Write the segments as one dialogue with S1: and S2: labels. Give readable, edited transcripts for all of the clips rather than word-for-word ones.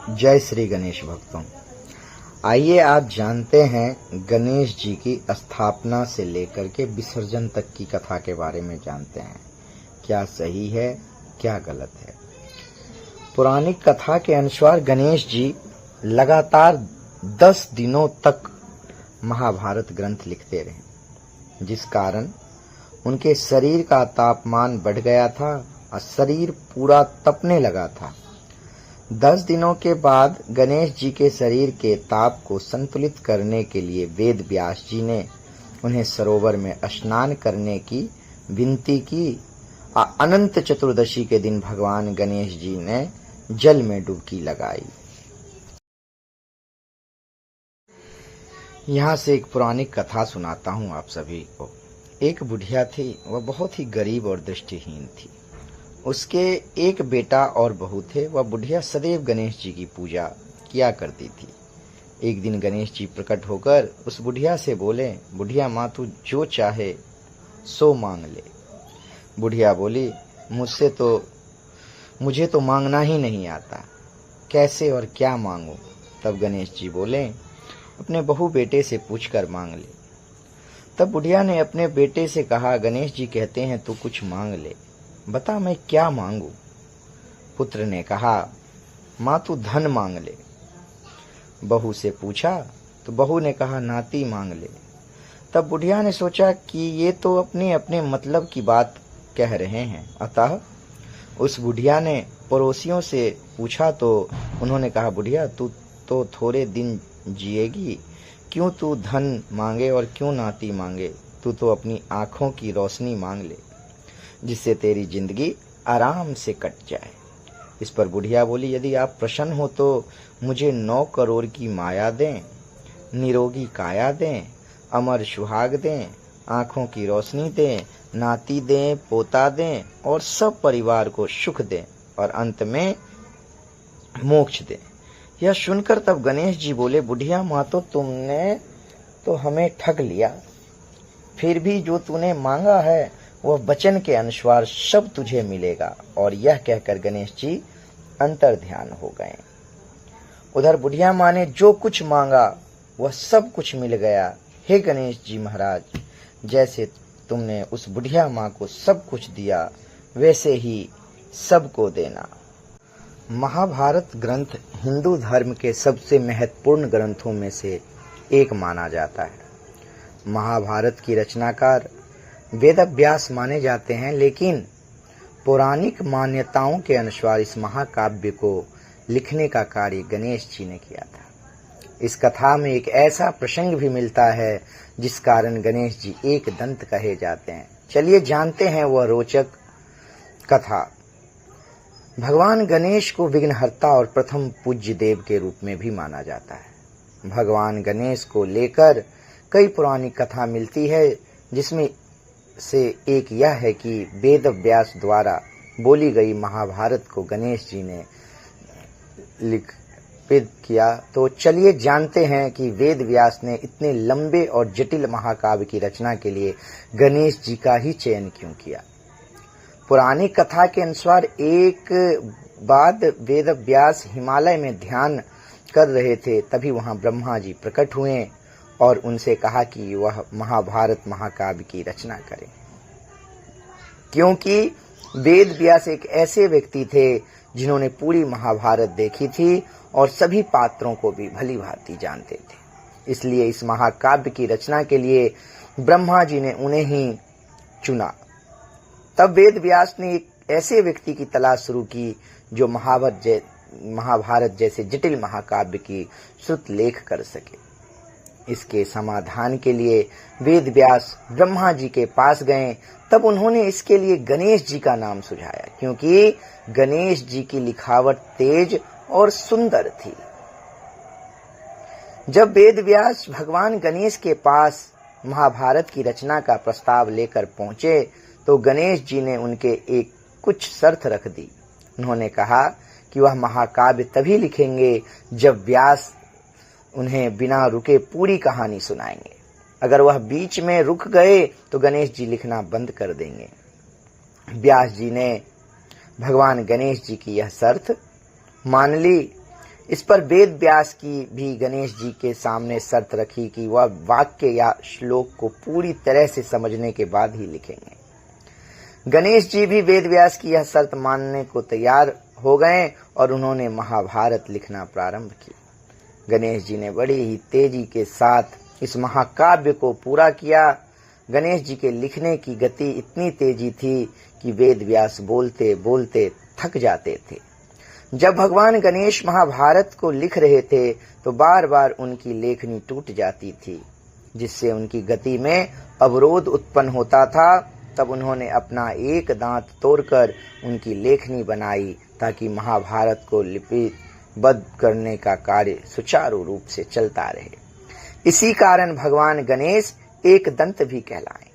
S1: जय श्री गणेश भक्तों। आइए आज जानते हैं गणेश जी की स्थापना से लेकर के विसर्जन तक की कथा के बारे में जानते हैं। क्या सही है, क्या गलत है। पौराणिक कथा के अनुसार गणेश जी लगातार 10 दिनों तक महाभारत ग्रंथ लिखते रहे, जिस कारण उनके शरीर का तापमान बढ़ गया था और शरीर पूरा तपने लगा था। 10 दिनों के बाद गणेश जी के शरीर के ताप को संतुलित करने के लिए वेद व्यास जी ने उन्हें सरोवर में स्नान करने की विनती की। अनंत चतुर्दशी के दिन भगवान गणेश जी ने जल में डुबकी लगाई। यहाँ से एक पौराणिक कथा सुनाता हूँ आप सभी को। एक बुढ़िया थी, वह बहुत ही गरीब और दृष्टिहीन थी। उसके एक बेटा और बहू थे। वह बुढ़िया सदैव गणेश जी की पूजा किया करती थी। एक दिन गणेश जी प्रकट होकर उस बुढ़िया से बोले, बुढ़िया माँ, तू जो चाहे सो मांग ले। बुढ़िया बोली, मुझे तो मांगना ही नहीं आता, कैसे और क्या मांगूं। तब गणेश जी बोले, अपने बहू बेटे से पूछकर मांग ले। तब बुढ़िया ने अपने बेटे से कहा, गणेश जी कहते हैं तू कुछ मांग ले, बता मैं क्या मांगू। पुत्र ने कहा, माँ तू धन मांग ले। बहू से पूछा तो बहू ने कहा, नाती मांग ले। तब बुढ़िया ने सोचा कि ये तो अपने अपने मतलब की बात कह रहे हैं। अतः उस बुढ़िया ने पड़ोसियों से पूछा तो उन्होंने कहा, बुढ़िया तू तो थोड़े दिन जिएगी, क्यों तू धन मांगे और क्यों नाती मांगे। तू तो अपनी आंखों की रोशनी मांग ले, जिससे तेरी जिंदगी आराम से कट जाए। इस पर बुढ़िया बोली, यदि आप प्रसन्न हो तो मुझे 9 करोड़ की माया दें, निरोगी काया दें, अमर सुहाग दें, आंखों की रोशनी दें, नाती दें, पोता दें और सब परिवार को सुख दें और अंत में मोक्ष दें। यह सुनकर तब गणेश जी बोले, बुढ़िया माँ, तो तुमने तो हमें ठग लिया। फिर भी जो तूने मांगा है वह वचन के अनुसार सब तुझे मिलेगा। और यह कहकर गणेश जी अंतर ध्यान हो गए। उधर बुढ़िया माँ ने जो कुछ मांगा वह सब कुछ मिल गया। हे गणेश जी महाराज, जैसे तुमने उस बुढ़िया माँ को सब कुछ दिया वैसे ही सबको देना। महाभारत ग्रंथ हिंदू धर्म के सबसे महत्वपूर्ण ग्रंथों में से एक माना जाता है। महाभारत की रचनाकार वेद व्यास माने जाते हैं, लेकिन पौराणिक मान्यताओं के अनुसार इस महाकाव्य को लिखने का कार्य गणेश जी ने किया था। इस कथा में एक ऐसा प्रसंग भी मिलता है जिस कारण गणेश जी एक दंत कहे जाते हैं। चलिए जानते हैं वह रोचक कथा। भगवान गणेश को विघ्नहर्ता और प्रथम पूज्य देव के रूप में भी माना जाता है। भगवान गणेश को लेकर कई पौराणिक कथा मिलती है, जिसमें से एक यह है कि वेद व्यास द्वारा बोली गई महाभारत को गणेश जी ने लिखित किया। तो चलिए जानते हैं कि वेद व्यास ने इतने लंबे और जटिल महाकाव्य की रचना के लिए गणेश जी का ही चयन क्यों किया। पौराणिक कथा के अनुसार एक बाद वेद व्यास हिमालय में ध्यान कर रहे थे, तभी वहां ब्रह्मा जी प्रकट हुए और उनसे कहा कि वह महाभारत महाकाव्य की रचना करें, क्योंकि वेद व्यास एक ऐसे व्यक्ति थे जिन्होंने पूरी महाभारत देखी थी और सभी पात्रों को भी भली भांति जानते थे। इसलिए इस महाकाव्य की रचना के लिए ब्रह्मा जी ने उन्हें ही चुना। तब वेद व्यास ने एक ऐसे व्यक्ति की तलाश शुरू की जो महाभारत जैसे जटिल महाकाव्य की श्रुत लेख कर सके। इसके समाधान के लिए वेद व्यास ब्रह्मा जी के पास गए। तब उन्होंने इसके लिए गणेश जी का नाम सुझाया, क्योंकि गणेश जी की लिखावट तेज और सुंदर थी। जब वेद व्यास भगवान गणेश के पास महाभारत की रचना का प्रस्ताव लेकर पहुंचे तो गणेश जी ने उनके एक कुछ शर्त रख दी। उन्होंने कहा कि वह महाकाव्य तभी लिखेंगे जब व्यास उन्हें बिना रुके पूरी कहानी सुनाएंगे। अगर वह बीच में रुक गए तो गणेश जी लिखना बंद कर देंगे। व्यास जी ने भगवान गणेश जी की यह शर्त मान ली। इस पर वेद व्यास की भी गणेश जी के सामने शर्त रखी कि वह वाक्य या श्लोक को पूरी तरह से समझने के बाद ही लिखेंगे। गणेश जी भी वेद व्यास की यह शर्त मानने को तैयार हो गए और उन्होंने महाभारत लिखना प्रारंभ किया। गणेश जी ने बड़ी ही तेजी के साथ इस महाकाव्य को पूरा किया। गणेश जी के लिखने की गति इतनी तेजी थी कि वेद व्यास बोलते बोलते थक जाते थे। जब भगवान गणेश महाभारत को लिख रहे थे तो बार बार उनकी लेखनी टूट जाती थी, जिससे उनकी गति में अवरोध उत्पन्न होता था। तब उन्होंने अपना एक दांत तोड़कर उनकी लेखनी बनाई ताकि महाभारत को लिपिबद्ध करने का कार्य सुचारू रूप से चलता रहे। इसी कारण भगवान गणेश एक दंत भी कहलाए।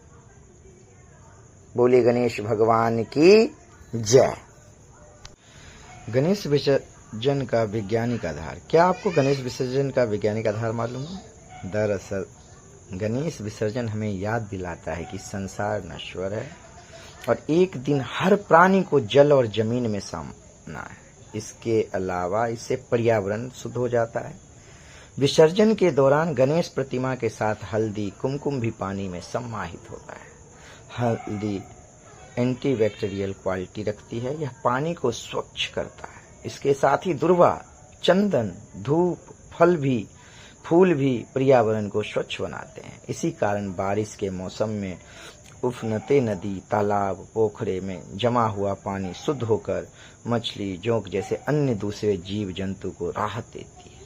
S1: बोले गणेश भगवान की जय। गणेश विसर्जन का वैज्ञानिक आधार। क्या आपको गणेश विसर्जन का वैज्ञानिक आधार मालूम है? दरअसल गणेश विसर्जन हमें याद दिलाता है कि संसार नश्वर है और एक दिन हर प्राणी को जल और जमीन में समाना है। इसके अलावा इससे पर्यावरण शुद्ध हो जाता है। विसर्जन के दौरान गणेश प्रतिमा के साथ हल्दी कुमकुम भी पानी में समाहित होता है। हल्दी एंटीबैक्टीरियल क्वालिटी रखती है। यह पानी को स्वच्छ करता है। इसके साथ ही दुर्वा, चंदन, धूप, फूल भी पर्यावरण को स्वच्छ बनाते हैं। इसी कारण बारिश के मौसम में उफनते नदी, तालाब, पोखरे में जमा हुआ पानी शुद्ध होकर मछली, जोंक जैसे अन्य दूसरे जीव जंतु को राहत देती है।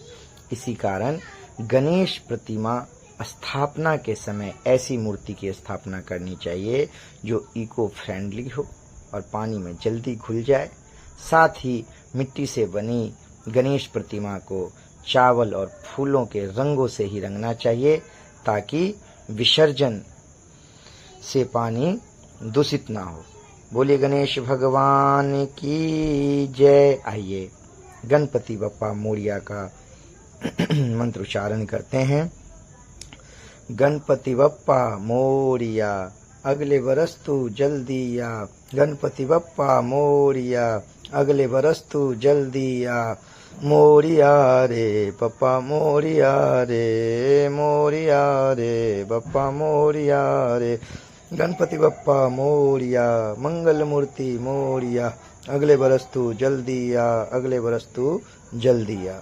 S1: इसी कारण गणेश प्रतिमा स्थापना के समय ऐसी मूर्ति की स्थापना करनी चाहिए जो इको फ्रेंडली हो और पानी में जल्दी घुल जाए। साथ ही मिट्टी से बनी गणेश प्रतिमा को चावल और फूलों के रंगों से ही रंगना चाहिए ताकि विसर्जन से पानी दूषित ना हो। बोलिए गणेश भगवान की जय। आइए गणपति बप्पा मोरिया का मंत्र उच्चारण करते हैं। गणपति बप्पा मोरिया, अगले बरस तू जल्दी आ। गणपति बप्पा मोरिया, अगले बरस तू जल्दी आ। मोरिया रे बप्पा मोरिया रे, मोरिया रे बप्पा मोरिया रे। गणपति बप्पा मोरिया, मंगल मूर्ति मोरिया, अगले बरस तू जल्दी आ, अगले बरस तू जल्दी आ।